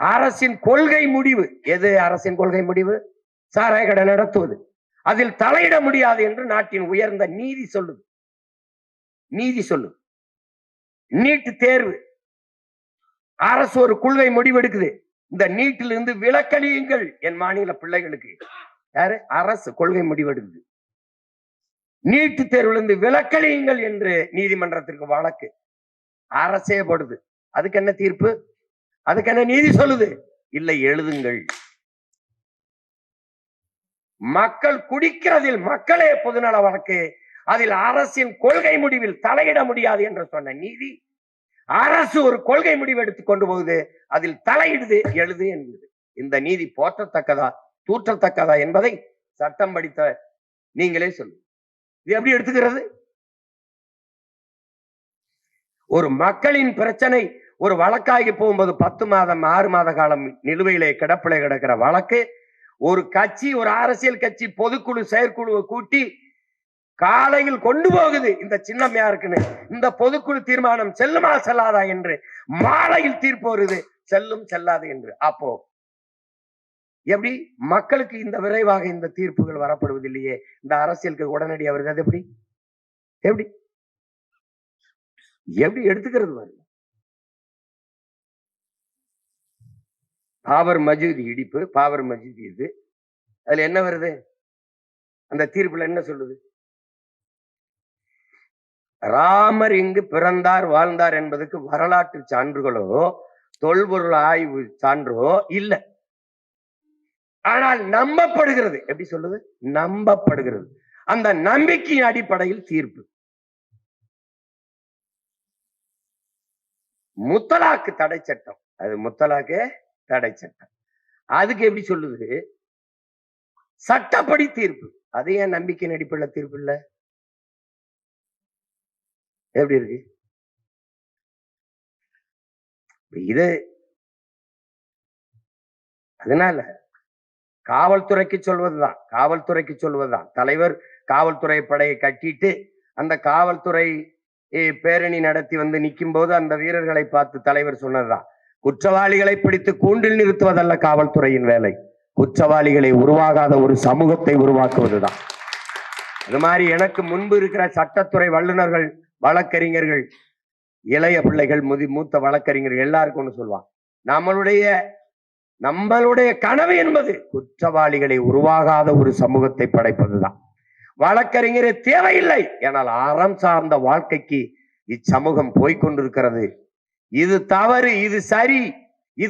அரசின் கொள்கை முடிவு. எது அரசின் கொள்கை முடிவு? சாராய கடை நடத்துவது. அதில் தலையிட முடியாது என்று நாட்டின் உயர்ந்த நீதி சொல்லுது. நீதி சொல்லுது. நீட் தேர்வு அரசு ஒரு கொள்கை முடிவெடுக்குது. இந்த நீட்டிலிருந்து விலக்களியுங்கள் என் மாநில பிள்ளைகளுக்கு. யாரு? அரசு கொள்கை முடிவெடுக்குது. நீட்டு தேர்விலிருந்து விலக்களியுங்கள் என்று நீதிமன்றத்திற்கு வழக்கு அரசே போடுது. அதுக்கு என்ன தீர்ப்பு? அதுக்கு என்ன நீதி சொல்லுது? இல்லை, எழுதுங்கள். மக்கள் குடிக்கிறதில் மக்களே பொதுநல வழக்கு, அதில் அரசின் கொள்கை முடிவில் தலையிட முடியாது என்று சொன்ன நீதி, அரசு ஒரு கொள்கை முடிவு எடுத்துக் கொண்டு போகுது, அதில் தலையிடுது, எழுது என்கிறது. இந்த நீதி போற்றத்தக்கதா தூற்றத்தக்கதா என்பதை சட்டம் படித்த நீங்களே சொல்லுங்க. இது எப்படி எடுத்துக்கிறது? ஒரு மக்களின் பிரச்சனை ஒரு வழக்காகி போகும்போது 10 மாதம் 6 மாத காலம் நிலுவையிலே கிடப்பிலே கிடக்கிற வழக்கு, ஒரு கட்சி, ஒரு அரசியல் கட்சி பொதுக்குழு செயற்குழுவை கூட்டி காலையில் கொண்டு போகுது, இந்த சின்னம் யாருக்குன்னு, இந்த பொதுக்குழு தீர்மானம் செல்லுமா செல்லாதா என்று. மாலையில் தீர்ப்பு வருது, செல்லும் செல்லாது என்று. அப்போ எப்படி மக்களுக்கு இந்த விரைவாக இந்த தீர்ப்புகள் வரப்படுவதில்லையே, இந்த அரசியலுக்கு உடனடியாக வருது. அது எப்படி எப்படி எப்படி எடுத்துக்கிறது? வருது பாபர் மசூதி இடிப்பு, பாபர் மசூதி இது, அதுல என்ன வருது? அந்த தீர்ப்புல என்ன சொல்லுது? ராமர் இங்கு பிறந்தார் வாழ்ந்தார் என்பதற்கு வரலாற்று சான்றுகளோ தொல்பொருள் ஆய்வு சான்றோ இல்ல. ஆனால் நம்பப்படுகிறது. எப்படி சொல்லுது? நம்பப்படுகிறது. அந்த நம்பிக்கையின் அடிப்படையில் தீர்ப்பு. முத்தலாக்கு தடை சட்டம், அது முத்தலாக்கு தடை சட்டம், அதுக்கு எப்படி சொல்லுது? சட்டப்படி தீர்ப்பு. அது ஏன் நம்பிக்கையின் அடிப்படையில் தீர்ப்பு இல்ல? எப்படி இருக்கு இது? அதனால காவல்துறைக்கு சொல்வதுதான் தலைவர் காவல்துறை படையை கட்டிட்டு அந்த காவல்துறை பேரணி நடத்தி வந்து நிற்கும் போது அந்த வீரர்களை பார்த்து தலைவர் சொன்னதுதான், குற்றவாளிகளை பிடித்து கூண்டில் நிறுத்துவதல்ல காவல்துறையின் வேலை, குற்றவாளிகளை உருவாகாத ஒரு சமூகத்தை உருவாக்குவதுதான். அது மாதிரி எனக்கு முன்பு இருக்கிற சட்டத்துறை வல்லுநர்கள், வழக்கறிஞர்கள், இளைய பிள்ளைகள், மூத்த வழக்கறிஞர்கள் எல்லாருக்கும் ஒண்ணு சொல்லுவாங்க, நம்மளுடைய கனவு என்பது குற்றவாளிகளை உருவாகாத ஒரு சமூகத்தை படைப்பதுதான். வழக்கறிஞரே தேவையில்லை, ஆனால் அறம் சார்ந்த வாழ்க்கைக்கு இச்சமூகம் போய்கொண்டிருக்கிறது. இது தவறு, இது சரி